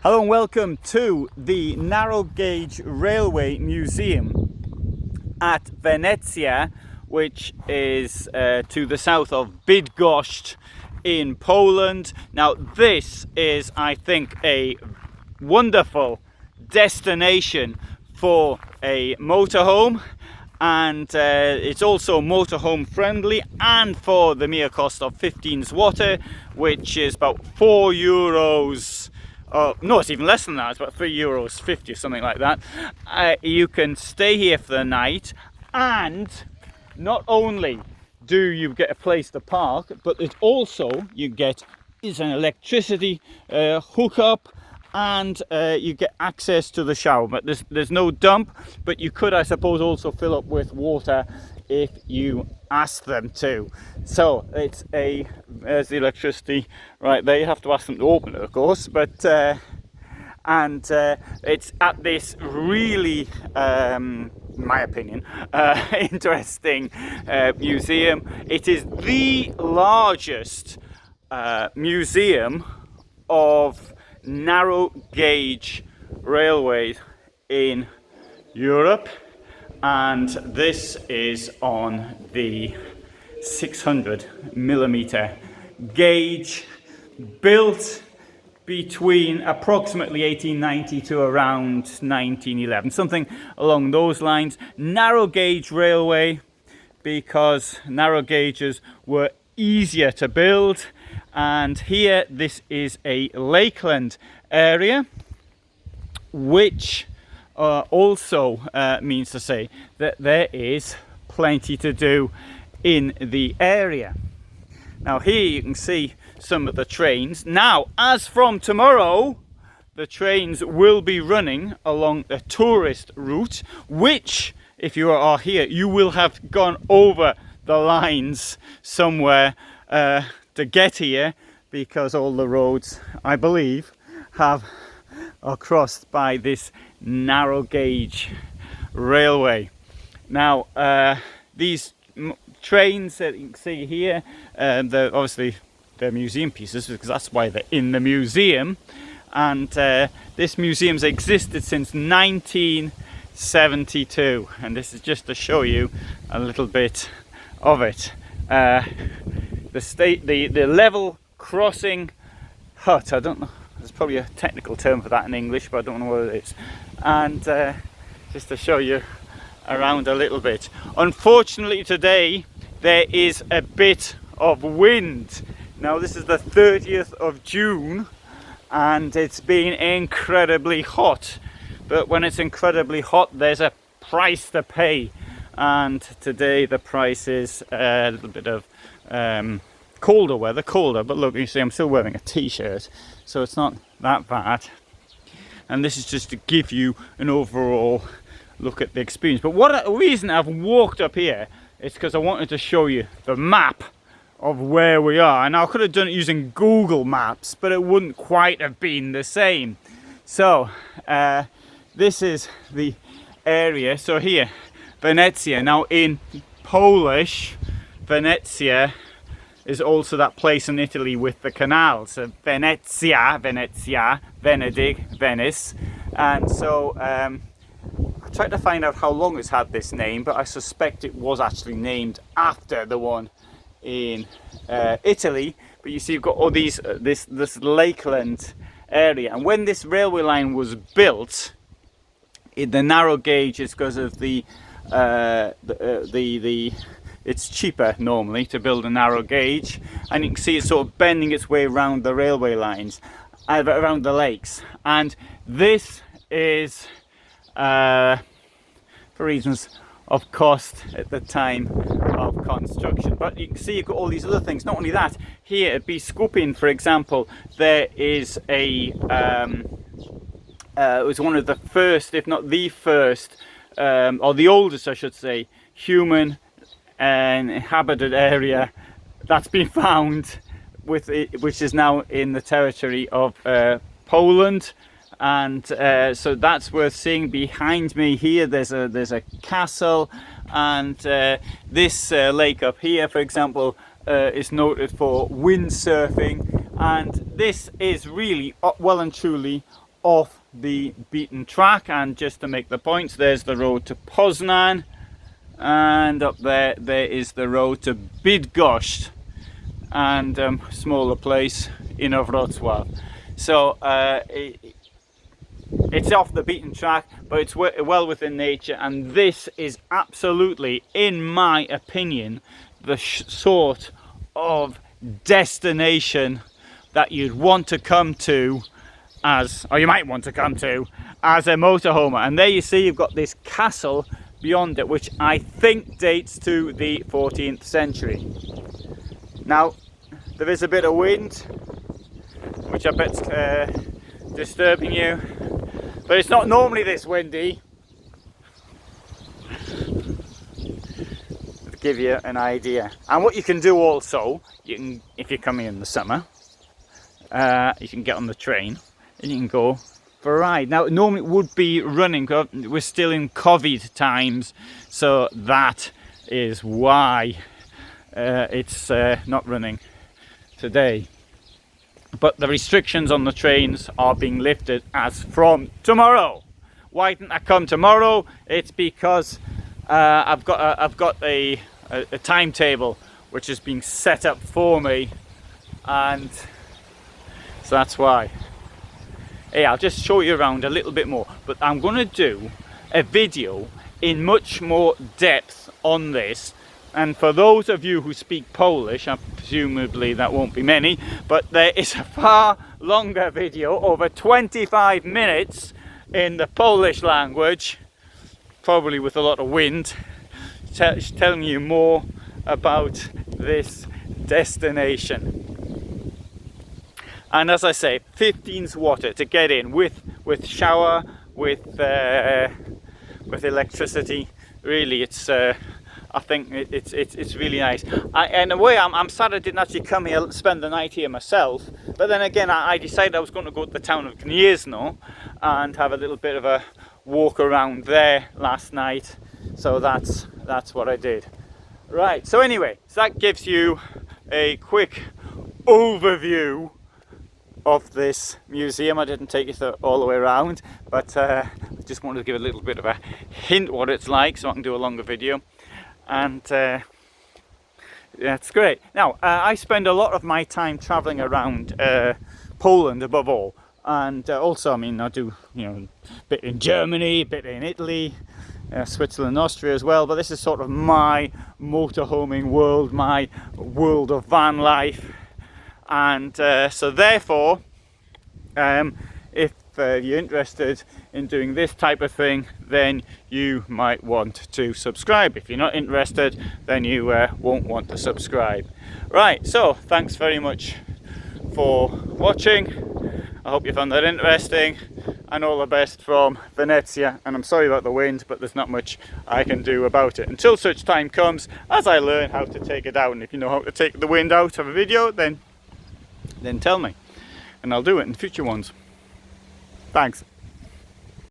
Hello and welcome to the Narrow Gauge Railway Museum at Wenecja, which is to the south of Bydgoszcz in Poland. Now this is, I think, a wonderful destination for a motorhome, and it's also motorhome friendly, and for the mere cost of 15 zloty, which is about €4. No, it's even less than that. It's about €3.50 or something like that. You can stay here for the night, and not only do you get a place to park, but it also you get is an electricity hookup, and you get access to the shower. But there's no dump, but you could, I suppose, also fill up with water if you ask them to. So it's there's the electricity right there. You have to ask them to open it, of course, but it's at this really in my opinion interesting museum. It is the largest museum of narrow gauge railways in Europe, and this is on the 600mm gauge, built between approximately 1890 to around 1911, something along those lines. Narrow gauge railway because narrow gauges were easier to build, and here this is a lakeland area, which also means to say that there is plenty to do in the area. Now here you can see some of the trains. Now, as from tomorrow, the trains will be running along the tourist route, which, if you are here, you will have gone over the lines somewhere to get here, because all the roads, I believe, are crossed by this narrow gauge railway. Now these trains that you can see here, they're obviously they're museum pieces, because that's why they're in the museum, and this museum's existed since 1972, and this is just to show you a little bit of it. The level crossing hut, I don't know, there's probably a technical term for that in English, but I don't know what it is. And just to show you around a little bit. Unfortunately today there is a bit of wind. Now this is the 30th of June and it's been incredibly hot. But when it's incredibly hot, there's a price to pay. And today the price is a little bit of colder weather, but look, you see I'm still wearing a t-shirt, so it's not that bad. And this is just to give you an overall look at the experience. But what reason I've walked up here is because I wanted to show you the map of where we are. And I could have done it using Google Maps, but it wouldn't quite have been the same. So this is the area. So here, Wenecja. Now in Polish, Wenecja is also that place in Italy with the canals. So Venecia, Venedig, Venice. And so I tried to find out how long it's had this name, but I suspect it was actually named after the one in Italy. But you see, you've got all these this lakeland area, and when this railway line was built, the narrow gauge is because of it's cheaper normally to build a narrow gauge, and you can see it's sort of bending its way around the railway lines, around the lakes. And this is for reasons of cost at the time of construction. But you can see you've got all these other things. Not only that, here at Biskupin, for example, there is it was one of the first, if not the first, or the oldest, I should say, human and inhabited area that's been found, which is now in the territory of Poland. And so that's worth seeing. Behind me here there's a castle, and this lake up here, for example, is noted for windsurfing, and this is really well and truly off the beaten track. And just to make the points, there's the road to Poznań, and up there is the road to Bydgoszcz, and smaller place in Wrocław. So it's off the beaten track, but it's well within nature, and this is absolutely, in my opinion, the sort of destination that you'd want to come to or you might want to come to as a motorhomer. And there you see you've got this castle beyond it, which I think dates to the 14th century. Now there is a bit of wind, which I bet's disturbing you, but it's not normally this windy. To give you an idea. And what you can do also, you can, if you're coming in the summer, you can get on the train and you can go for a ride. Now normally it would be running, we're still in COVID times, so that is why it's not running today. But the restrictions on the trains are being lifted as from tomorrow. Why didn't I come tomorrow? It's because I've got a timetable which is being set up for me, and so that's why. Hey, I'll just show you around a little bit more, but I'm going to do a video in much more depth on this. And for those of you who speak Polish, and presumably that won't be many, but there is a far longer video, over 25 minutes in the Polish language, probably with a lot of wind, telling you more about this destination. And as I say, 15 zł to get in with shower, with electricity. Really, it's I think it's really nice. In a way, I'm sad I didn't actually come here, spend the night here myself. But then again, I decided I was going to go to the town of Gniezno and have a little bit of a walk around there last night. So that's what I did. Right. So anyway, so that gives you a quick overview of this museum. I didn't take it all the way around, but I just wanted to give a little bit of a hint what it's like, so I can do a longer video. And yeah, it's great. Now I spend a lot of my time traveling around Poland above all, and also, I mean, I do, you know, a bit in Germany, a bit in Italy, Switzerland, Austria as well. But this is sort of my motorhoming world, my world of van life. And so therefore, if you're interested in doing this type of thing, then you might want to subscribe. If you're not interested, then you won't want to subscribe. Right, so thanks very much for watching. I hope you found that interesting, and all the best from Wenecja. And I'm sorry about the wind, but there's not much I can do about it until such time comes as I learn how to take it out. And if you know how to take the wind out of a video, then tell me, and I'll do it in future ones. Thanks.